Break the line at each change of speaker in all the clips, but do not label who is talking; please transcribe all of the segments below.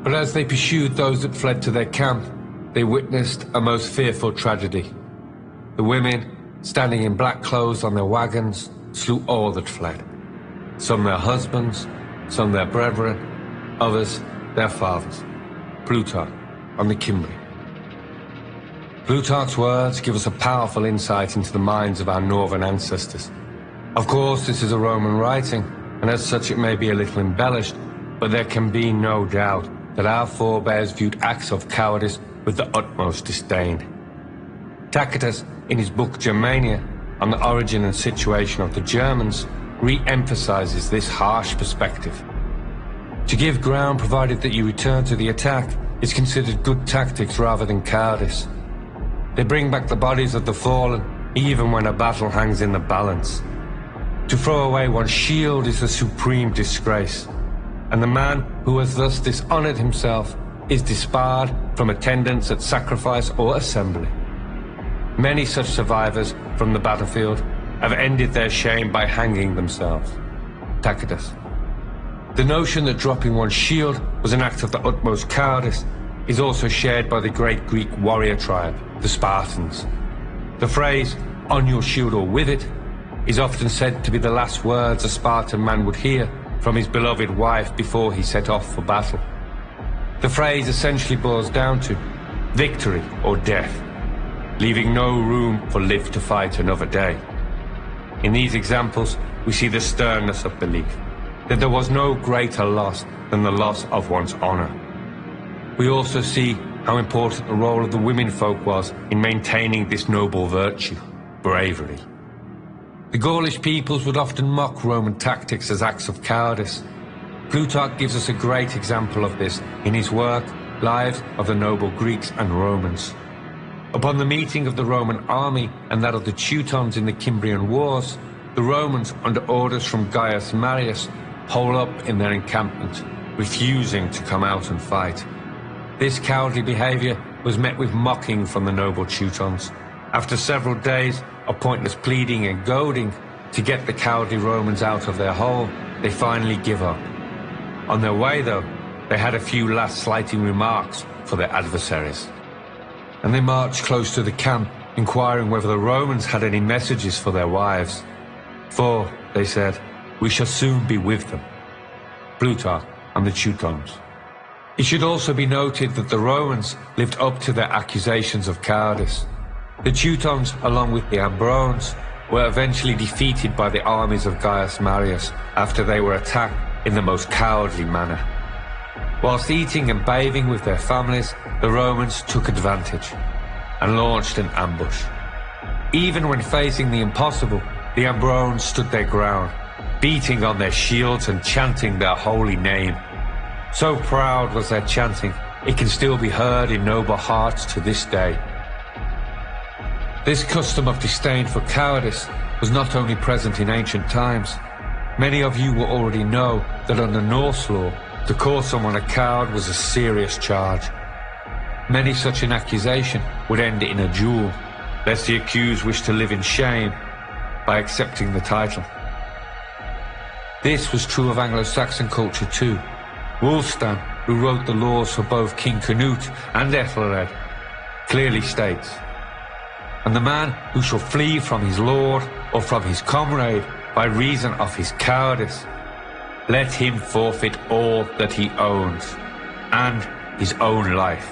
But as they pursued those that fled to their camp, they witnessed a most fearful tragedy. The women, standing in black clothes on their wagons, slew all that fled. Some their husbands, some their brethren, others their fathers. Plutarch on the Cimbri. Plutarch's words give us a powerful insight into the minds of our northern ancestors. Of course, this is a Roman writing, and as such it may be a little embellished, but there can be no doubt that our forebears viewed acts of cowardice with the utmost disdain. Tacitus, in his book Germania, on the origin and situation of the Germans, re-emphasizes this harsh perspective. To give ground provided that you return to the attack is considered good tactics rather than cowardice. They bring back the bodies of the fallen, even when a battle hangs in the balance. To throw away one's shield is a supreme disgrace, and the man who has thus dishonored himself is disbarred from attendance at sacrifice or assembly. Many such survivors from the battlefield have ended their shame by hanging themselves. Tacitus. The notion that dropping one's shield was an act of the utmost cowardice is also shared by the great Greek warrior tribe, the Spartans. The phrase, "on your shield or with it," is often said to be the last words a Spartan man would hear from his beloved wife before he set off for battle. The phrase essentially boils down to victory or death, leaving no room for live to fight another day. In these examples, we see the sternness of belief, that there was no greater loss than the loss of one's honor. We also see how important the role of the women folk was in maintaining this noble virtue, bravery. The Gaulish peoples would often mock Roman tactics as acts of cowardice. Plutarch gives us a great example of this in his work, Lives of the Noble Greeks and Romans. Upon the meeting of the Roman army and that of the Teutons in the Cimbrian Wars, the Romans, under orders from Gaius Marius, hole up in their encampment, refusing to come out and fight. This cowardly behavior was met with mocking from the noble Teutons. After several days of pointless pleading and goading to get the cowardly Romans out of their hole, they finally give up. On their way, though, they had a few last slighting remarks for their adversaries. And they marched close to the camp, inquiring whether the Romans had any messages for their wives. "For," they said, "we shall soon be with them." Plutarch on the Teutons. It should also be noted that the Romans lived up to their accusations of cowardice. The Teutons, along with the Ambrones, were eventually defeated by the armies of Gaius Marius after they were attacked in the most cowardly manner. Whilst eating and bathing with their families, the Romans took advantage and launched an ambush. Even when facing the impossible, the Ambrones stood their ground, beating on their shields and chanting their holy name. So proud was their chanting, it can still be heard in noble hearts to this day. This custom of disdain for cowardice was not only present in ancient times. Many of you will already know that under Norse law, to call someone a coward was a serious charge. Many such an accusation would end in a duel, lest the accused wished to live in shame by accepting the title. This was true of Anglo-Saxon culture too. Wulfstan, who wrote the laws for both King Canute and Ethelred, clearly states, "And the man who shall flee from his lord or from his comrade by reason of his cowardice, let him forfeit all that he owns, and his own life."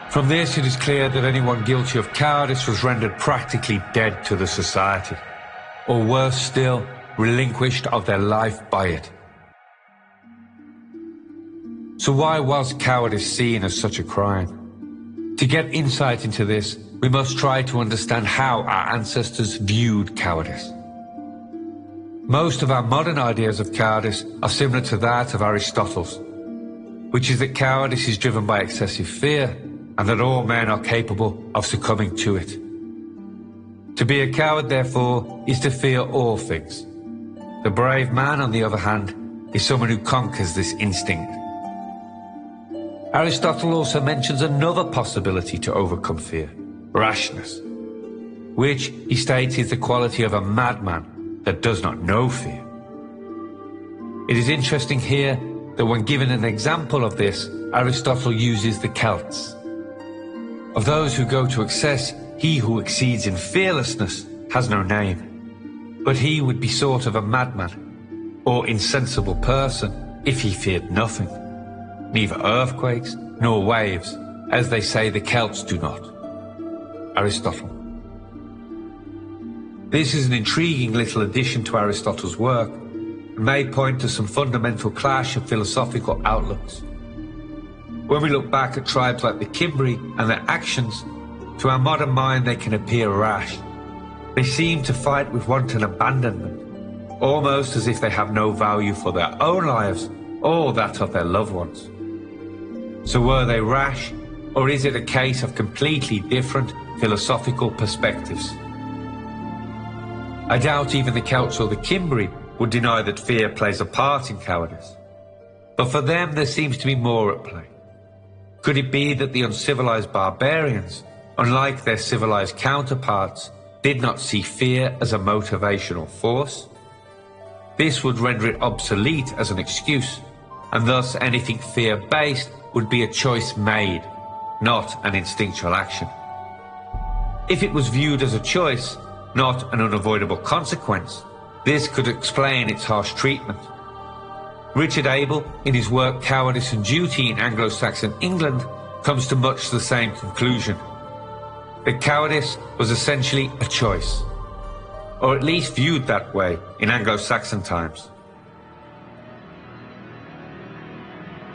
From this it is clear that anyone guilty of cowardice was rendered practically dead to the society, or worse still, relinquished of their life by it. So why was cowardice seen as such a crime? To get insight into this, we must try to understand how our ancestors viewed cowardice. Most of our modern ideas of cowardice are similar to that of Aristotle's, which is that cowardice is driven by excessive fear and that all men are capable of succumbing to it. To be a coward, therefore, is to fear all things. The brave man, on the other hand, is someone who conquers this instinct. Aristotle also mentions another possibility to overcome fear, rashness, which he states is the quality of a madman that does not know fear. It is interesting here that when given an example of this, Aristotle uses the Celts. Of those who go to excess, he who exceeds in fearlessness has no name, but he would be sort of a madman, or insensible person, if he feared nothing, neither earthquakes nor waves, as they say the Celts do not. Aristotle. This is an intriguing little addition to Aristotle's work, and may point to some fundamental clash of philosophical outlooks. When we look back at tribes like the Cimbri and their actions, to our modern mind they can appear rash. They seem to fight with wanton abandonment, almost as if they have no value for their own lives or that of their loved ones. So were they rash, or is it a case of completely different philosophical perspectives? I doubt even the Celts or the Cimbri would deny that fear plays a part in cowardice. But for them there seems to be more at play. Could it be that the uncivilized barbarians, unlike their civilized counterparts, did not see fear as a motivational force? This would render it obsolete as an excuse, and thus anything fear-based would be a choice made, not an instinctual action. If it was viewed as a choice, not an unavoidable consequence, this could explain its harsh treatment. Richard Abel, in his work Cowardice and Duty in Anglo-Saxon England, comes to much the same conclusion. That cowardice was essentially a choice, or at least viewed that way in Anglo-Saxon times.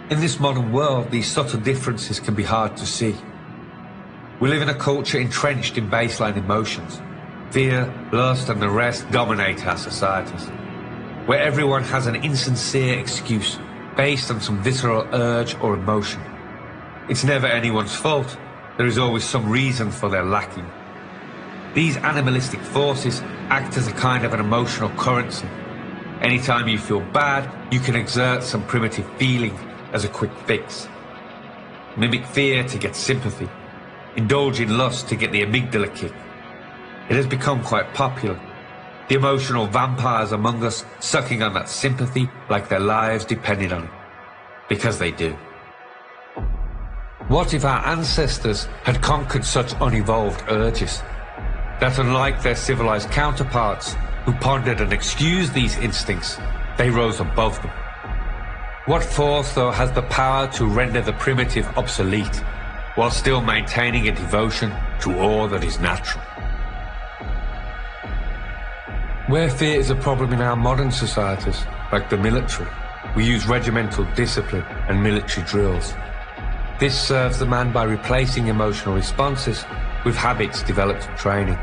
In this modern world, these subtle differences can be hard to see. We live in a culture entrenched in baseline emotions. Fear, lust and the rest dominate our societies, where everyone has an insincere excuse based on some visceral urge or emotion. It's never anyone's fault. There is always some reason for their lacking. These animalistic forces act as a kind of an emotional currency. Anytime you feel bad, you can exert some primitive feeling as a quick fix. Mimic fear to get sympathy. Indulge in lust to get the amygdala kick. It has become quite popular. The emotional vampires among us sucking on that sympathy like their lives depended on it. Because they do. What if our ancestors had conquered such unevolved urges? That unlike their civilized counterparts, who pondered and excused these instincts, they rose above them. What force, though, has the power to render the primitive obsolete, while still maintaining a devotion to all that is natural? Where fear is a problem in our modern societies, like the military, we use regimental discipline and military drills. This serves the man by replacing emotional responses with habits developed in training.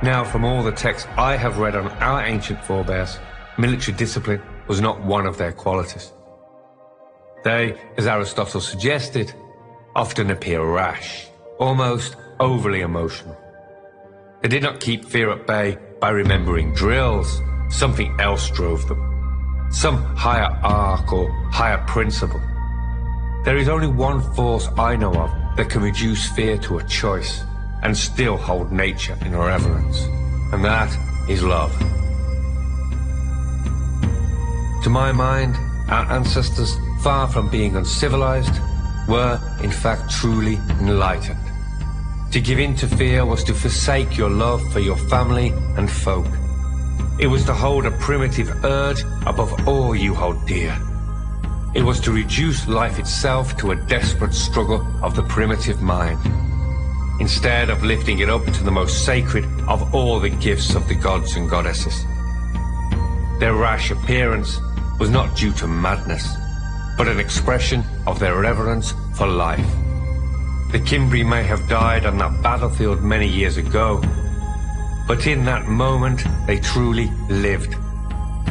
Now, from all the texts I have read on our ancient forebears, military discipline was not one of their qualities. They, as Aristotle suggested, often appear rash, almost overly emotional. They did not keep fear at bay by remembering drills. Something else drove them. Some higher arc or higher principle. There is only one force I know of that can reduce fear to a choice and still hold nature in reverence, and that is love. To my mind, our ancestors, far from being uncivilized, were in fact truly enlightened. To give in to fear was to forsake your love for your family and folk. It was to hold a primitive urge above all you hold dear. It was to reduce life itself to a desperate struggle of the primitive mind, instead of lifting it up to the most sacred of all the gifts of the gods and goddesses. Their rash appearance was not due to madness, but an expression of their reverence for life. The Cimbri may have died on that battlefield many years ago, but in that moment they truly lived.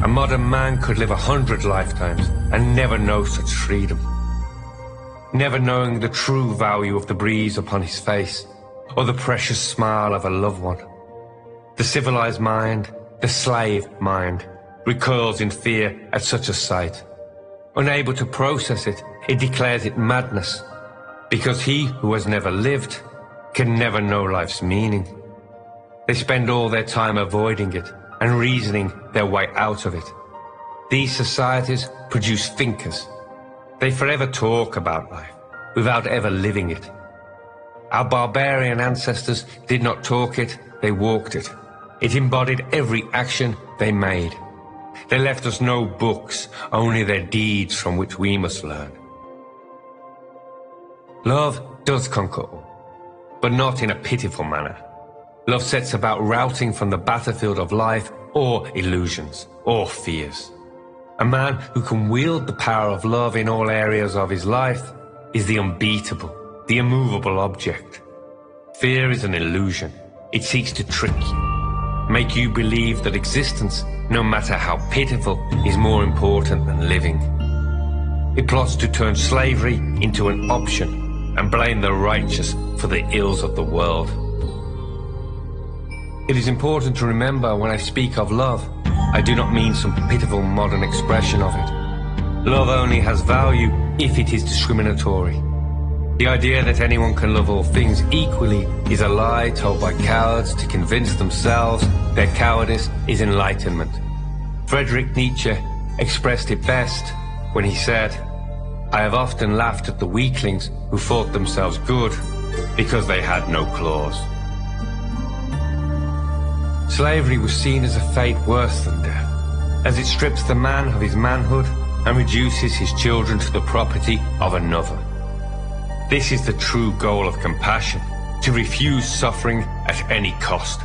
A modern man could live 100 lifetimes and never know such freedom. Never knowing the true value of the breeze upon his face, or the precious smile of a loved one. The civilized mind, the slave mind, recoils in fear at such a sight. Unable to process it, it declares it madness, because he who has never lived can never know life's meaning. They spend all their time avoiding it and reasoning their way out of it. These societies produce thinkers. They forever talk about life, without ever living it. Our barbarian ancestors did not talk it, they walked it. It embodied every action they made. They left us no books, only their deeds from which we must learn. Love does conquer all, but not in a pitiful manner. Love sets about routing from the battlefield of life all illusions, or fears. A man who can wield the power of love in all areas of his life is the unbeatable, the immovable object. Fear is an illusion. It seeks to trick you, make you believe that existence, no matter how pitiful, is more important than living. It plots to turn slavery into an option and blame the righteous for the ills of the world. It is important to remember when I speak of love, I do not mean some pitiful modern expression of it. Love only has value if it is discriminatory. The idea that anyone can love all things equally is a lie told by cowards to convince themselves their cowardice is enlightenment. Friedrich Nietzsche expressed it best when he said, "I have often laughed at the weaklings who thought themselves good because they had no claws." Slavery was seen as a fate worse than death, as it strips the man of his manhood and reduces his children to the property of another. This is the true goal of compassion, to refuse suffering at any cost.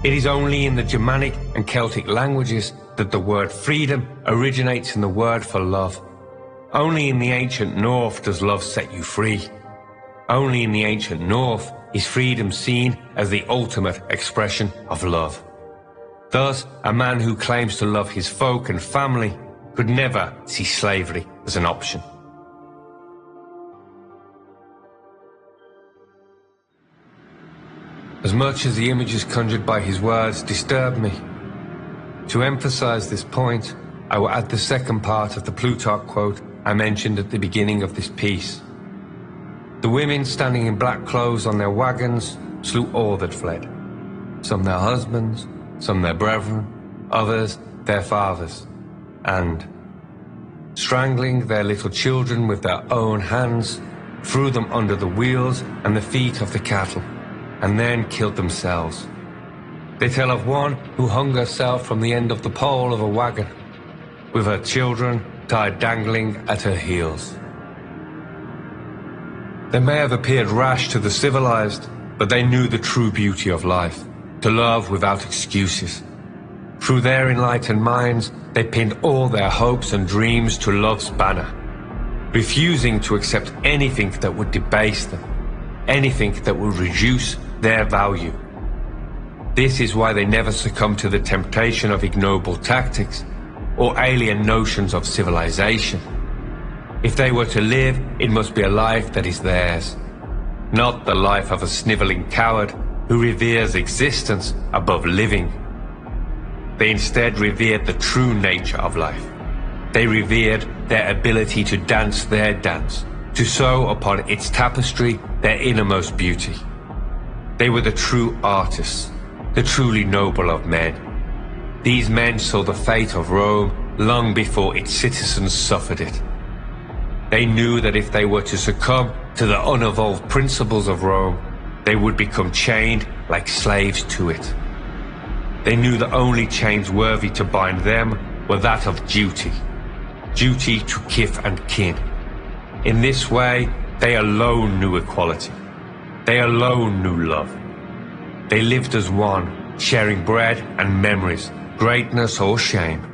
It is only in the Germanic and Celtic languages that the word freedom originates in the word for love. Only in the ancient North does love set you free. Only in the ancient North is freedom seen as the ultimate expression of love. Thus, a man who claims to love his folk and family could never see slavery as an option. As much as the images conjured by his words disturb me, to emphasize this point, I will add the second part of the Plutarch quote I mentioned at the beginning of this piece. The women standing in black clothes on their wagons slew all that fled. Some their husbands, some their brethren, others their fathers, and, strangling their little children with their own hands, threw them under the wheels and the feet of the cattle, and then killed themselves. They tell of one who hung herself from the end of the pole of a wagon, with her children tied dangling at her heels. They may have appeared rash to the civilized, but they knew the true beauty of life, to love without excuses. Through their enlightened minds, they pinned all their hopes and dreams to love's banner, refusing to accept anything that would debase them, anything that would reduce their value. This is why they never succumb to the temptation of ignoble tactics or alien notions of civilization. If they were to live, it must be a life that is theirs, not the life of a sniveling coward who reveres existence above living. They instead revered the true nature of life. They revered their ability to dance their dance, to sew upon its tapestry their innermost beauty. They were the true artists, the truly noble of men. These men saw the fate of Rome long before its citizens suffered it. They knew that if they were to succumb to the unevolved principles of Rome, they would become chained like slaves to it. They knew the only chains worthy to bind them were that of duty, duty to kith and kin. In this way, they alone knew equality. They alone knew love. They lived as one, sharing bread and memories, greatness or shame.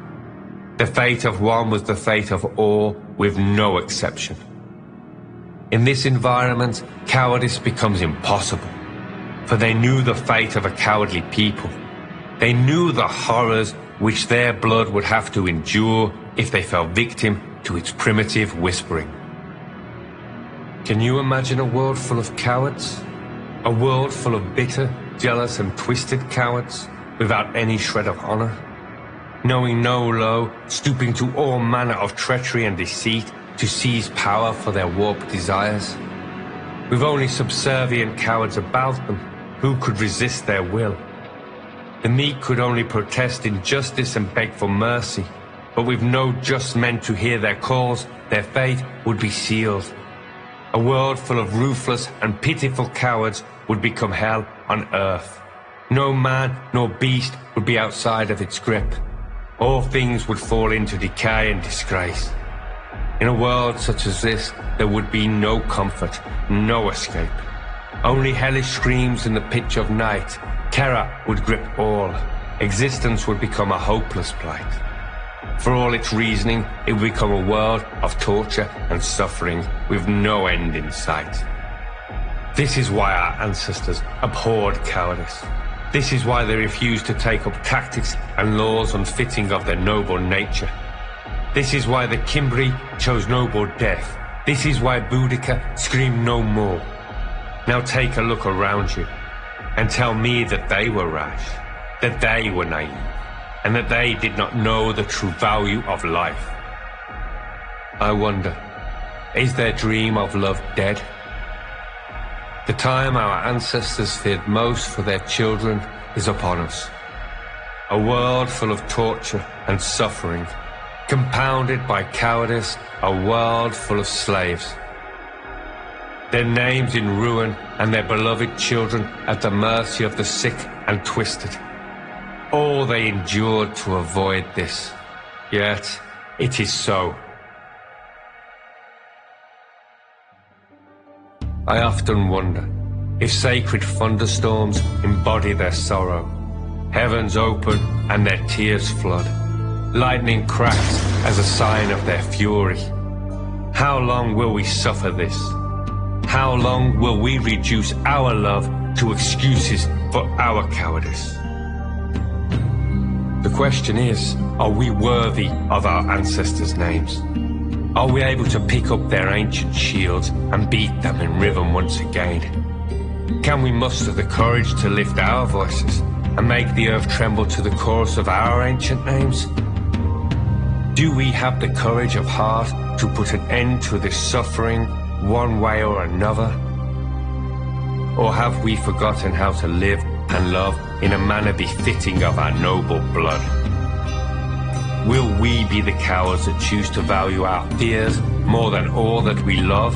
The fate of one was the fate of all, with no exception. In this environment, cowardice becomes impossible, for they knew the fate of a cowardly people. They knew the horrors which their blood would have to endure if they fell victim to its primitive whispering. Can you imagine a world full of cowards? A world full of bitter, jealous and twisted cowards, without any shred of honor? Knowing no law, stooping to all manner of treachery and deceit to seize power for their warped desires? With only subservient cowards about them, who could resist their will? The meek could only protest injustice and beg for mercy. but with no just men to hear their calls, their fate would be sealed. A world full of ruthless and pitiful cowards would become hell on earth. No man nor beast would be outside of its grip. All things would fall into decay and disgrace. In a world such as this, there would be no comfort, no escape. Only hellish screams in the pitch of night. Terror would grip all. Existence would become a hopeless plight. For all its reasoning, it would become a world of torture and suffering with no end in sight. This is why our ancestors abhorred cowardice. This is why they refused to take up tactics and laws unfitting of their noble nature. This is why the Cimbri chose noble death. This is why Boudica screamed no more. Now take a look around you and tell me that they were rash, that they were naive, and that they did not know the true value of life. I wonder, is their dream of love dead? The time our ancestors feared most for their children is upon us. A world full of torture and suffering, compounded by cowardice, a world full of slaves. Their names in ruin and their beloved children at the mercy of the sick and twisted. All they endured to avoid this, yet it is so. I often wonder if sacred thunderstorms embody their sorrow. Heavens open and their tears flood. Lightning cracks as a sign of their fury. How long will we suffer this? How long will we reduce our love to excuses for our cowardice? The question is, are we worthy of our ancestors' names? Are we able to pick up their ancient shields and beat them in rhythm once again? Can we muster the courage to lift our voices and make the earth tremble to the chorus of our ancient names? Do we have the courage of heart to put an end to this suffering one way or another? Or have we forgotten how to live and love in a manner befitting of our noble blood? Will we be the cowards that choose to value our fears more than all that we love,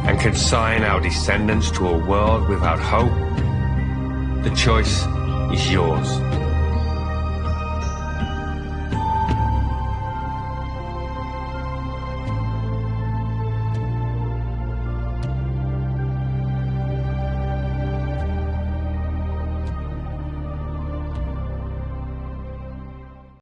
and consign our descendants to a world without hope? The choice is yours.